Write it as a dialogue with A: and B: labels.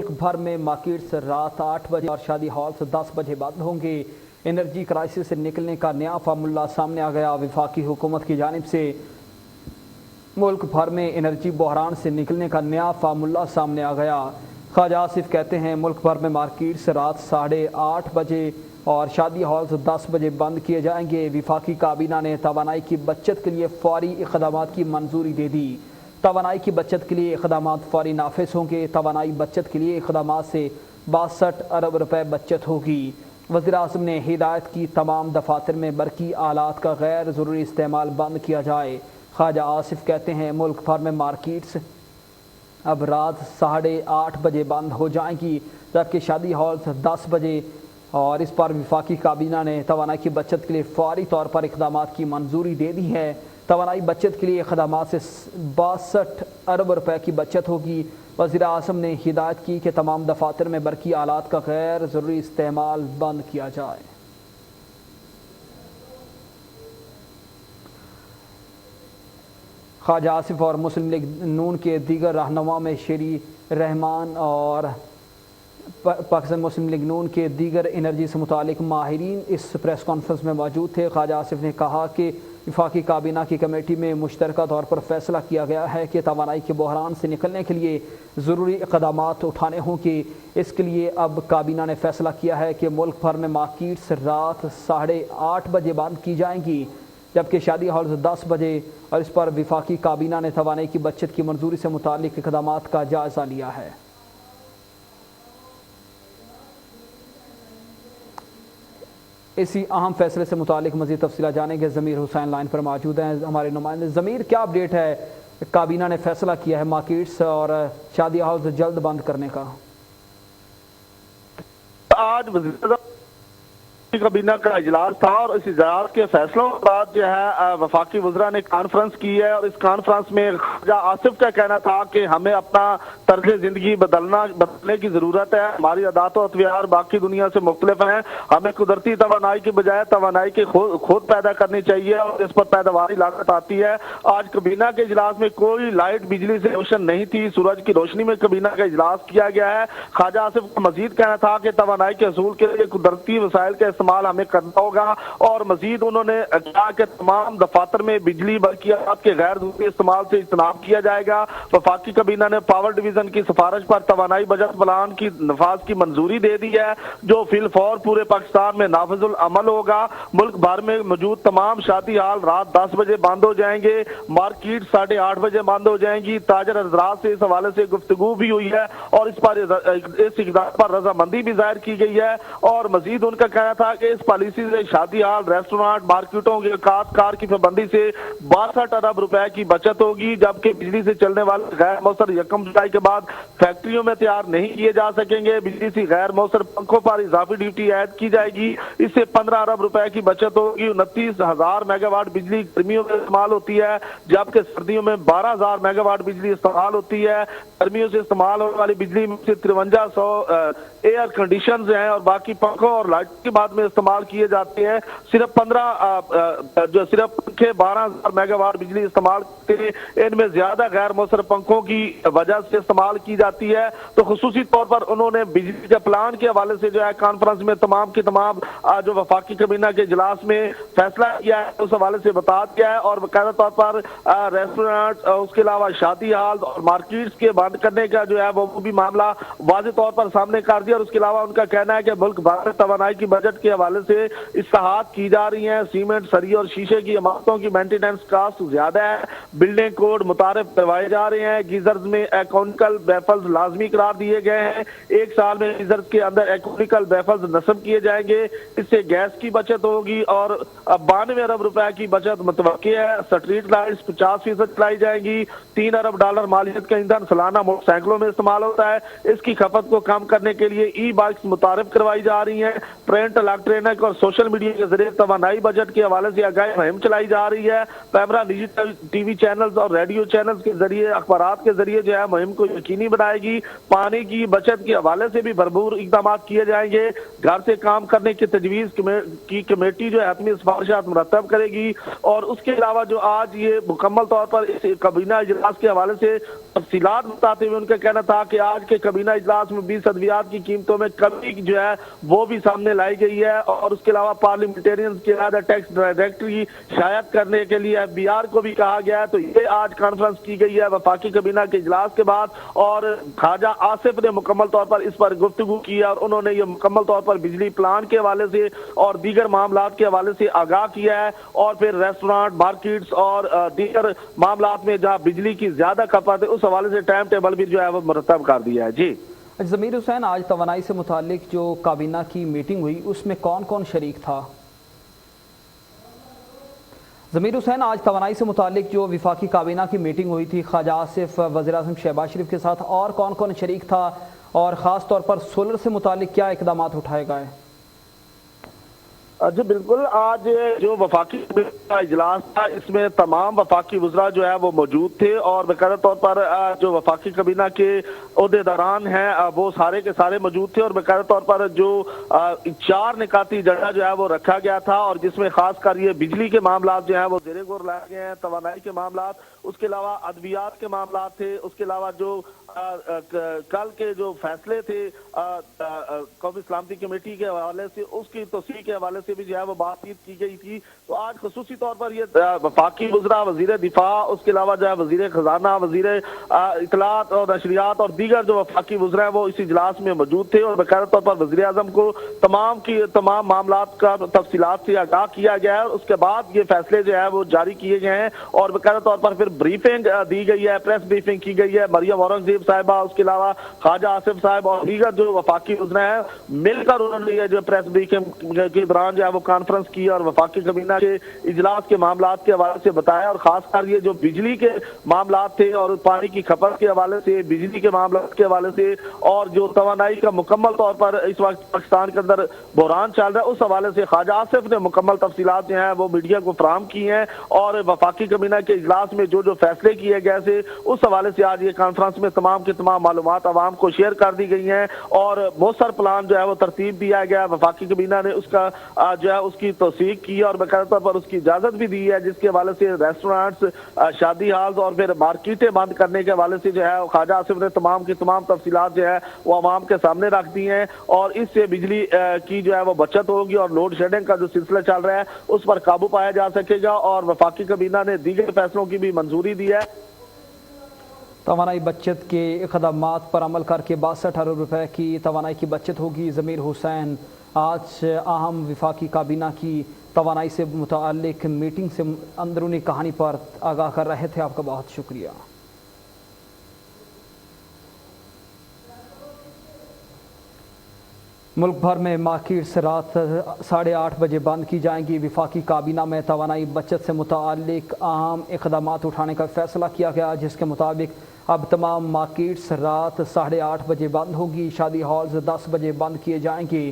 A: मुल्क भर में मार्केट्स रात 8 बजे और शादी हॉल्स 10 बजे बंद होंगे। एनर्जी क्राइसिस से निकलने का नया फार्मूला सामने आ गया। वफाकी हुकूमत की जानिब से मुल्क भर में एनर्जी बहरान से निकलने का नया फार्मूला सामने आ गया। ख्वाजा आसिफ कहते हैं मुल्क भर में मार्केट्स रात 8:30 बजे और शादी हॉल्स 10 बजे बंद किए जाएंगे। वफाकी काबीना ने तवानाई की बचत के लिए फौरी इक़दामात की मंजूरी दे दी। तवानाई की बचत के लिए इक़दामात फौरी नाफिज होंगे। तवानाई बचत के लिए इक़दामात से 62 अरब रुपए बचत होगी। वज़ीर-ए-आज़म ने हिदायत की तमाम दफातर में बरकी आलात का गैर ज़रूरी इस्तेमाल बंद किया जाए। ख्वाजा आसिफ कहते हैं मुल्क भर में मार्केट्स अब रात 8:30 बजे बंद हो जाएंगी, जबकि शादी हॉल्स 10 बजे, और इस पर वफाकी काबीना ने तवानाई की बचत के लिए फौरी तौर पर इक़दामात की मंजूरी दे दी है। तवानाई बचत के लिए इक़दामात से 62 अरब रुपए की बचत होगी। वज़ीर-ए-आज़म ने हिदायत की कि तमाम दफातर में बरकी आलात का गैर ज़रूरी इस्तेमाल बंद किया जाए। ख्वाजा आसिफ और मुस्लिम लीग नून के दीगर रहनुमा में शेरी रहमान और पाकिस्तान मुस्लिम लीग नून के दीगर एनर्जी से मुतालिक माहिरीन इस प्रेस कॉन्फ्रेंस में मौजूद थे। ख्वाजा आसिफ ने कहा कि वफाकी काबीना की कमेटी में मुश्तरका तौर पर फैसला किया गया है कि तवानाई के बहरान से निकलने के लिए ज़रूरी इक़दामात उठाने होंगे। इसके लिए अब काबीना ने फैसला किया है कि मुल्क भर में मार्केट्स रात 8:30 बजे बंद की जाएंगी, जबकि शादी हॉल्स 10 बजे, और इस पर वफाकी काबीना ने तवानाई की बचत की मंजूरी से मुतालिक इक़दामात का जायज़ा लिया है। इसी अहम फैसले से मुतालिक मज़ीद तफसीला जानेंगे। ज़मीर हुसैन लाइन पर मौजूद हैं, हमारे नुमाइंदे। ज़मीर, क्या अपडेट है? काबीना ने फैसला किया है मार्केट्स और शादी हाउस जल्द बंद करने का।
B: आज काबीना का इजलास था और इस इजलास के फैसलों के बाद जो है वफाकी वज़रा ने कॉन्फ्रेंस की है, और इस कॉन्फ्रेंस में ख्वाजा आसिफ का कहना था कि हमें अपना तर्ज जिंदगी बदलने की जरूरत है। हमारी आदत और अतवार बाकी दुनिया से मुख्तलिफ हैं। हमें कुदरती तवानाई के बजाय तवानाई के खुद पैदा करनी चाहिए और इस पर पैदावारी लागत आती है। आज काबीना के इजलास में कोई लाइट बिजली से रोशन नहीं थी, सूरज की रोशनी में काबीना का इजलास किया गया है। ख्वाजा आसिफ का मजीद कहना था कि तवानाई के असूल के लिए कुदरती वसाइल के इस्तेमाल हमें करना होगा, और मजीद उन्होंने कहा कि तमाम दफातर में बिजली बल्कियात के गैर जरूरी इस्तेमाल से इज्तनाब किया जाएगा। वफाकी काबीना ने पावर डिवीजन की सिफारिश पर तवानाई बजट प्लान की नफाज की मंजूरी दे दी है, जो फिलफौर पूरे पाकिस्तान में नाफिजुल अमल होगा। मुल्क भर में मौजूद तमाम शादी हाल रात 10 बजे बंद हो जाएंगे। मार्केट 8:30 बजे बंद हो जाएंगी। ताजर हज़रात से इस हवाले से गुफ्तगू भी हुई है और इस इक़दाम पर रजामंदी भी जाहिर की गई है। और मजीद उनका कहना था कि इस पॉलिसी से शादी हाल, रेस्टोरेंट, मार्केटों के कार की पाबंदी से 62 अरब रुपए की बचत होगी, जबकि बिजली से चलने वाले गैर मौसर 1 जुलाई के बाद फैक्ट्रियों में तैयार नहीं किए जा सकेंगे। बिजली से गैर मौसर पंखों पर इजाफी ड्यूटी ऐड की जाएगी। इससे 15 अरब रुपए की बचत होगी। 29,000 मेगावाट बिजली गर्मियों में इस्तेमाल होती है, जबकि सर्दियों में 12,000 मेगावाट बिजली इस्तेमाल होती है। गर्मियों से इस्तेमाल होने वाली बिजली में से 5300 एयर कंडीशन हैं और बाकी पंखों और लाइट के बाद में इस्तेमाल किए जाते हैं। सिर्फ 12,000 मेगावाट बिजली इस्तेमाल करते हैं। इनमें ज्यादा गैर मौसर पंखों की वजह से इस्तेमाल की जाती है। तो खुसूसी तौर पर उन्होंने बिजली के प्लान के हवाले से जो है कॉन्फ्रेंस में तमाम की तमाम जो वफाकी काबीना के इजलास में फैसला किया है उस हवाले से बता दिया है, और बाकायदा तौर पर रेस्टोरेंट, उसके अलावा शादी हाल और मार्केट्स के बंद करने का जो है वो भी मामला वाज़ेह तौर पर सामने कर दिया। और उसके अलावा उनका कहना है कि मुल्क भर में तवानाई की बजट के हवाले से इस्लाहात की जा रही हैं। सीमेंट, सरिये और शीशे की इमारतों की मेंटेनेंस कास्ट ज्यादा है। बिल्डिंग कोड मुतारिफ करवाए जा रहे हैं। गीजर्स में इकोनॉमिकल बैफल्स लाजमी करार दिए गए हैं। 1 साल में गीजर्स के अंदर इकोनॉमिकल बैफल्स नस्ब किए जाएंगे। इससे गैस की बचत होगी और 92 अरब रुपए की बचत मुतवक्की है। स्ट्रीट लाइट्स 50% चलाई जाएंगी। $3 अरब मालियत का ईंधन सालाना मोटरसाइकिलों में इस्तेमाल होता है। इसकी खपत को कम करने के लिए ई बाइक्स मुतारिफ करवाई जा रही हैं। प्रिंट इलेक्ट्रॉनिक और सोशल मीडिया के जरिए तवानाई बजट के हवाले से आगाही मुहिम चलाई जा रही है। पैमरा निजी टीवी चैनल्स और रेडियो चैनल्स के जरिए अखबारात के जरिए जो है मुहिम को यकीनी बनाएगी। पानी की बचत के हवाले से भी भरपूर इकदाम किए जाएंगे। घर से काम करने की तजवीज़ की कमेटी जो है हतमी सिफारिशात मुरतब करेगी। और उसके अलावा जो आज ये मुकम्मल तौर पर इस कबीना इजलास के हवाले से तफसीलात बताते हुए उनका कहना था कि आज के कबीना इजलास में 20 अद्वियात की कीमतों में कमी जो है वो भी सामने लाई गई है। और उसके अलावा पार्लियामेंटेरियंस के अलावा टैक्स डायरेक्टरी शायद करने के लिए FBI को भी कहा गया है। तो ये आज कॉन्फ्रेंस की गई है वफाकी कबीना के इजलास के बाद। और ख्वाजा आसिफ ने मुकम्मल तौर पर इस पर गुफ्तगू की और उन्होंने ये मुकम्मल तौर पर बिजली प्लान के हवाले से और दीगर मामलात के हवाले से आगाह किया है। और फिर रेस्टोरेंट, मार्केट्स और दीगर मामलात में जहाँ बिजली की ज्यादा खपत है उस हवाले से टाइम टेबल भी जो है वो मुरतब कर दिया है। जी
A: ज़मीर हुसैन, आज तवानाई से मुतालिक जो काबीना की मीटिंग हुई उसमें कौन कौन शरीक था? ज़मीर हुसैन, आज तवानाई से मुतालिक जो विफाकी काबीना की मीटिंग हुई थी ख्वाजा आसिफ, वज़ीर-ए-आज़म शहबाज शरीफ के साथ, और कौन कौन शरीक था और ख़ास तौर पर सोलर से मुतालिक क्या इक़दाम उठाए गए?
B: जी बिल्कुल, आज जो वफाकी का इजलास था इसमें तमाम वफाकी वज़रा जो है वो मौजूद थे। और बाकायदा तौर पर जो वफाकी कबीना के ओहदेदारान हैं वो सारे के सारे मौजूद थे। और बाकायदा तौर पर जो 4 निकाती एजेंडा जो है वो रखा गया था और जिसमें खास कर ये बिजली के मामला जो है वो ज़ेरे गौर लाए गए हैं, तवानाई के मामला, उसके अलावा अद्वियात के मामला थे, उसके अलावा जो कल के जो फैसले थे कौमी सलामती कमेटी के हवाले से उसकी तौसीक के हवाले से भी जो है वो बातचीत की गई थी। तो आज खसूसी तौर पर ये वफाकी वज़रा, वज़ीर दिफा, उसके अलावा जो है वज़ीर खजाना, वज़ीर इतलात और नशरियात और दीगर जो वफाकी वज़रा है वो इस इजलास में मौजूद थे। और बाकायदा तौर पर वज़ीर आज़म को तमाम मामलात का तफसीलात से आगाह किया गया है। उसके बाद ये फैसले जो है वो जारी किए गए हैं और बाकायदा तौर पर फिर ब्रीफिंग दी गई है, प्रेस ब्रीफिंग की गई है। मरियम औरंगजेब साहिबा, उसके अलावा ख्वाजा आसिफ साहब और दीगर जो वफाकी वज़रा है मिलकर उन्होंने ये जो प्रेस ब्रीफिंग के दौरान जो है वो कॉन्फ्रेंस की और वफाकी कबीना के इजलास के मामलात के हवाले से बताया। और खासकर ये जो बिजली के मामलात थे और पानी की खपत के हवाले से, बिजली के मामलात के हवाले से और जो तवानाई का मुकम्मल तौर पर इस वक्त पाकिस्तान के अंदर बहरान चल रहा है उस हवाले से ख्वाजा आसिफ ने मुकम्मल तफसीलात जो है वो मीडिया को फराहम की हैं। और वफाकी कबीना के इजलास में जो जो फैसले किए गए थे उस हवाले से आज ये कॉन्फ्रेंस में तमाम की तमाम मालूमात आवाम को शेयर कर दी गई हैं। और मौसर प्लान जो है वो तरतीब दिया गया, वफाकी कबीना ने उसका जो है उसकी तौसीक की और बाकायदा तौर पर उसकी इजाजत भी दी है, जिसके हवाले से रेस्टोरेंट्स, शादी हॉल्स और फिर मार्केटें बंद करने के हवाले से जो है ख्वाजा आसिफ ने तमाम की तमाम तफसीलात जो है वो आवाम के सामने रख दी हैं। और इससे बिजली की जो है वो बचत होगी और लोड शेडिंग का जो सिलसिला चल रहा है उस पर काबू पाया जा सकेगा। और वफाकी कबीना ने दीगर फैसलों की भी मंजूरी दी है।
A: तवानाई बचत के इक़दामात पर अमल करके 62 अरब रुपए की तवानाई की बचत होगी। ज़मीर हुसैन, आज अहम वफाकी काबीना की तवानाई से मुताल्लिक मीटिंग से अंदरूनी कहानी पर आगाह कर रहे थे। आपका बहुत शुक्रिया। मुल्क भर में मार्केट्स रात 8:30 बजे बंद की जाएंगी। वफाकी काबीना में तवानाई बचत से मुताल्लिक अहम इक़दामात उठाने का फैसला किया गया, जिसके मुताबिक अब तमाम मार्केट्स रात 8:30 बजे बंद होगी। शादी हॉल्स 10 बजे बंद किए जाएंगे।